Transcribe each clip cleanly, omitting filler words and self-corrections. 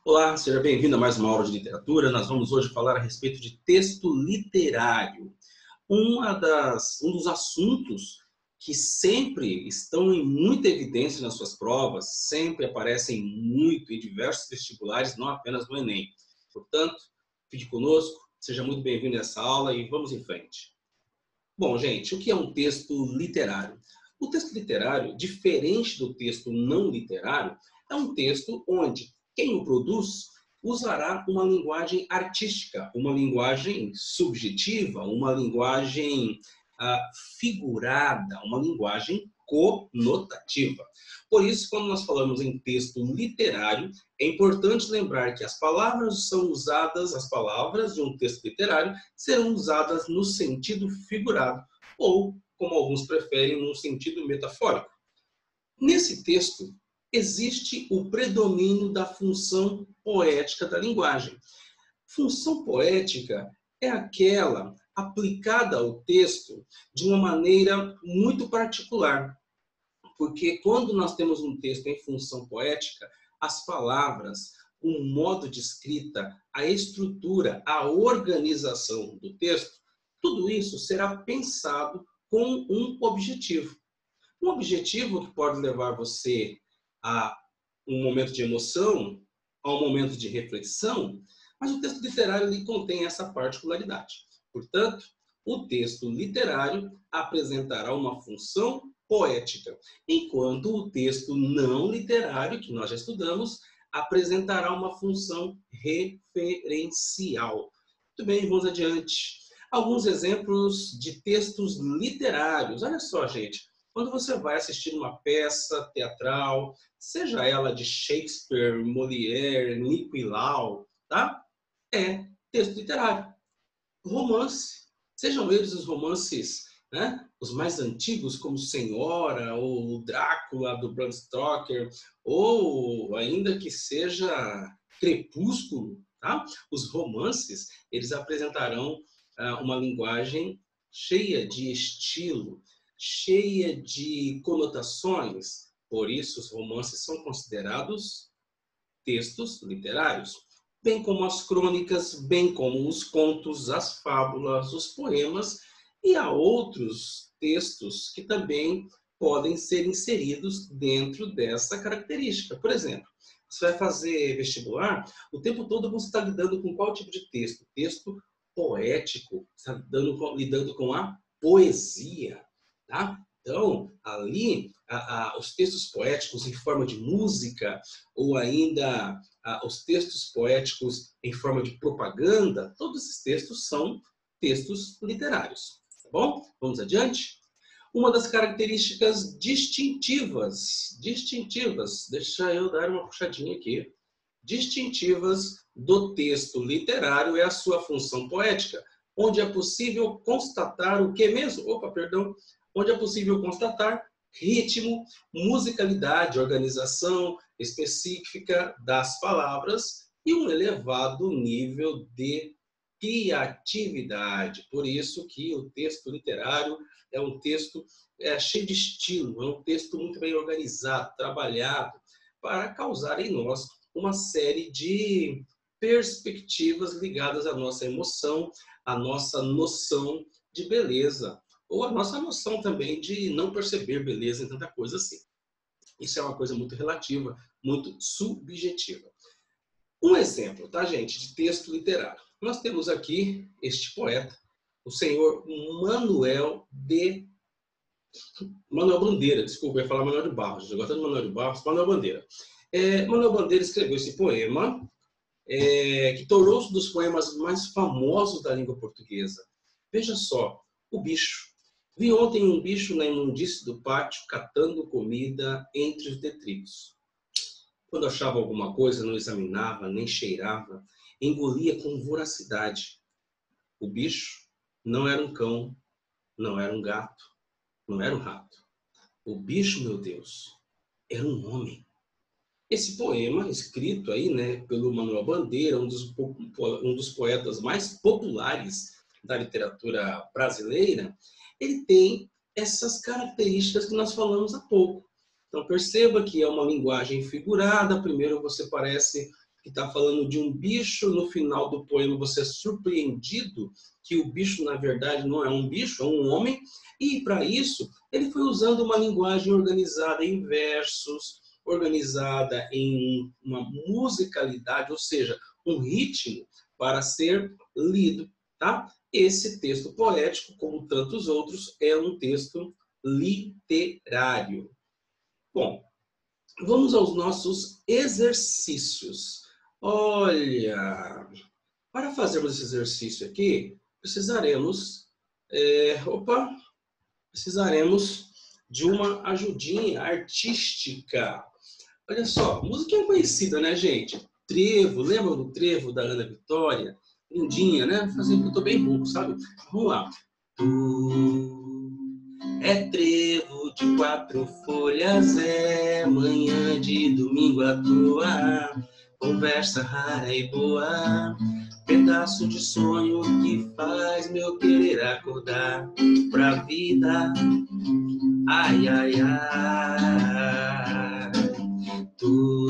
Olá, seja bem-vindo a mais uma aula de literatura. Nós vamos hoje falar a respeito de texto literário. Um dos assuntos que sempre estão em muita evidência nas suas provas, sempre aparecem muito em diversos vestibulares, não apenas no Enem. Portanto, fique conosco, seja muito bem-vindo a essa aula e vamos em frente. Bom, gente, o que é um texto literário? O texto literário, diferente do texto não literário, é um texto onde quem o produz usará uma linguagem artística, uma linguagem subjetiva, uma linguagem figurada, uma linguagem conotativa. Por isso, quando nós falamos em texto literário, é importante lembrar que as palavras de um texto literário serão usadas no sentido figurado, ou, como alguns preferem, no sentido metafórico. Nesse texto, existe o predomínio da função poética da linguagem. Função poética é aquela aplicada ao texto de uma maneira muito particular, porque quando nós temos um texto em função poética, as palavras, o modo de escrita, a estrutura, a organização do texto, tudo isso será pensado com um objetivo. Um objetivo que pode levar você a um momento de emoção, a um momento de reflexão, mas o texto literário ele contém essa particularidade. Portanto, o texto literário apresentará uma função poética, enquanto o texto não literário, que nós já estudamos, apresentará uma função referencial. Muito bem, vamos adiante. Alguns exemplos de textos literários. Olha só, gente. Quando você vai assistir uma peça teatral, seja ela de Shakespeare, Molière, Nico e Lau, tá? É texto literário. Romance, sejam eles os romances, né? Os mais antigos, como Senhora, ou Drácula, do Bram Stoker, ou ainda que seja Crepúsculo, tá? Os romances, eles apresentarão uma linguagem cheia de estilo, cheia de conotações. Por isso, os romances são considerados textos literários, bem como as crônicas, bem como os contos, as fábulas, os poemas, e há outros textos que também podem ser inseridos dentro dessa característica. Por exemplo, você vai fazer vestibular, o tempo todo você está lidando com qual tipo de texto? Texto poético, está lidando com a poesia, tá? Então, ali, os textos poéticos em forma de música, ou ainda os textos poéticos em forma de propaganda, todos esses textos são textos literários. Tá bom? Vamos adiante? Uma das características distintivas, deixa eu dar uma puxadinha aqui, distintivas do texto literário é a sua função poética, onde é possível constatar o que mesmo? Onde é possível constatar ritmo, musicalidade, organização específica das palavras e um elevado nível de criatividade. Por isso que o texto literário é um texto cheio de estilo, é um texto muito bem organizado, trabalhado, para causar em nós uma série de perspectivas ligadas à nossa emoção, à nossa noção de beleza, ou a nossa noção também de não perceber beleza em tanta coisa assim. Isso é uma coisa muito relativa, muito subjetiva. Um exemplo, tá, gente, de texto literário. Nós temos aqui este poeta, o senhor Manuel Bandeira, desculpa, eu ia falar Manuel de Barros, eu gosto de Manuel de Barros, Manuel Bandeira. Manuel Bandeira escreveu esse poema, que tornou-se um dos poemas mais famosos da língua portuguesa. Veja só, o bicho. Vi ontem um bicho na imundície do pátio catando comida entre os detritos. Quando achava alguma coisa, não examinava, nem cheirava, engolia com voracidade. O bicho não era um cão, não era um gato, não era um rato. O bicho, meu Deus, era um homem. Esse poema, escrito aí, né, pelo Manuel Bandeira, um dos poetas mais populares da literatura brasileira, ele tem essas características que nós falamos há pouco. Então, perceba que é uma linguagem figurada. Primeiro você parece que está falando de um bicho. No final do poema você é surpreendido que o bicho, na verdade, não é um bicho, é um homem. E, para isso, ele foi usando uma linguagem organizada em versos, organizada em uma musicalidade, ou seja, um ritmo para ser lido. Tá? Esse texto poético, como tantos outros, é um texto literário. Bom, vamos aos nossos exercícios. Olha, para fazermos esse exercício aqui, precisaremos de uma ajudinha artística. Olha só, musiquinha conhecida, né, gente? Trevo, lembra do Trevo da Ana Vitória? Lindinha, né? Fazendo que eu tô bem rouco, sabe? Vamos lá. É trevo de 4 folhas, é manhã de domingo à toa, conversa rara e boa, pedaço de sonho que faz meu querer acordar pra vida. Ai, ai, ai, tu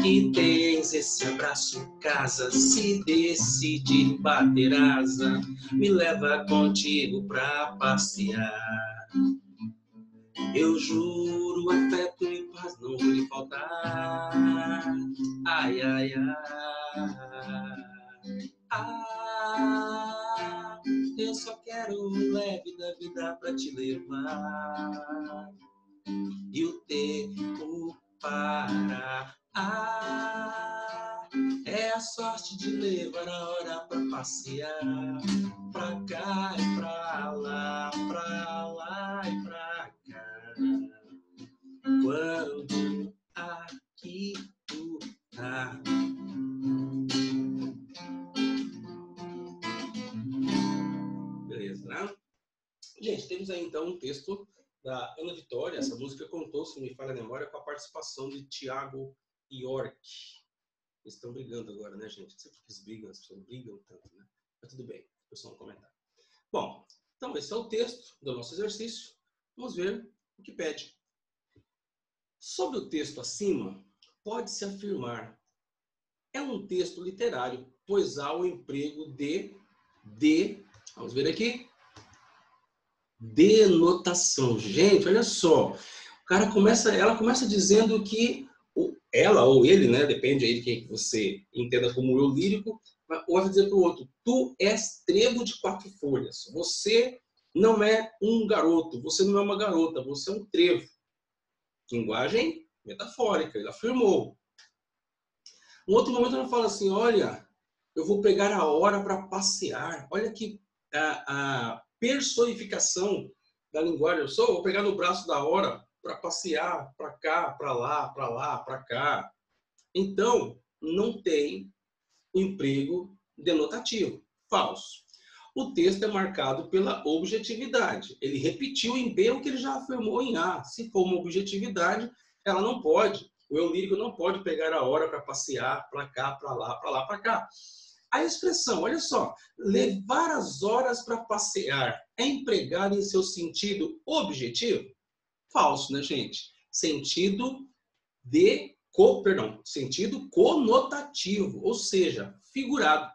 que tens esse abraço casa, se decidir bater asa, me leva contigo pra passear. Eu juro, afeto e paz não vou lhe faltar. Ai, ai, ai, eu só quero o leve da vida pra te levar. E o tempo para. É a sorte de levar a hora pra passear, pra cá e pra lá e pra cá. Quando aqui tu tá. Beleza, né? Gente, temos aí então um texto da Ana Vitória. Essa música contou, se me falha a memória, com a participação de Tiago York. Eles estão brigando agora, né, gente? Não sei porque eles brigam, as pessoas brigam tanto, né? Mas tudo bem, foi só um comentário. Bom, então esse é o texto do nosso exercício. Vamos ver o que pede. Sobre o texto acima, pode-se afirmar: é um texto literário, pois há o emprego de vamos ver aqui, denotação. Gente, olha só. Ela começa dizendo que ela ou ele, né, depende aí de quem você entenda como eu lírico, ou vai dizer para o outro: tu és trevo de 4 folhas. Você não é um garoto, você não é uma garota, você é um trevo. Linguagem metafórica, ele afirmou. Um outro momento ela fala assim: olha, eu vou pegar a hora para passear. Olha que a personificação da linguagem. Eu vou pegar no braço da hora para passear para cá, para lá, para cá. Então, não tem o emprego denotativo. Falso. O texto é marcado pela objetividade. Ele repetiu em B o que ele já afirmou em A. Se for uma objetividade, ela não pode. O eu lírico não pode pegar a hora para passear para cá, para lá, para cá. A expressão, olha só, levar as horas para passear é empregada em seu sentido objetivo? Falso, né, gente? Sentido conotativo, ou seja, figurado.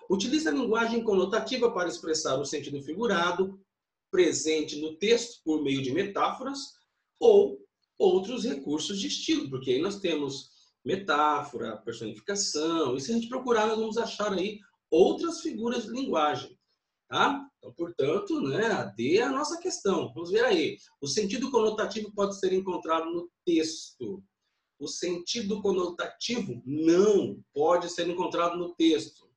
Utiliza a linguagem conotativa para expressar o sentido figurado, presente no texto por meio de metáforas ou outros recursos de estilo, porque aí nós temos metáfora, personificação, e se a gente procurar, nós vamos achar aí outras figuras de linguagem. Tá? Então, portanto, né, a D é a nossa questão. Vamos ver aí. O sentido conotativo pode ser encontrado no texto. O sentido conotativo não pode ser encontrado no texto.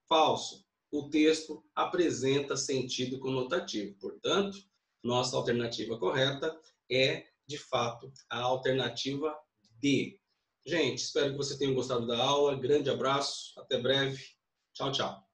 Falso. O texto apresenta sentido conotativo. Portanto, nossa alternativa correta é, de fato, a alternativa D. Gente, espero que você tenha gostado da aula. Grande abraço. Até breve. Tchau, tchau.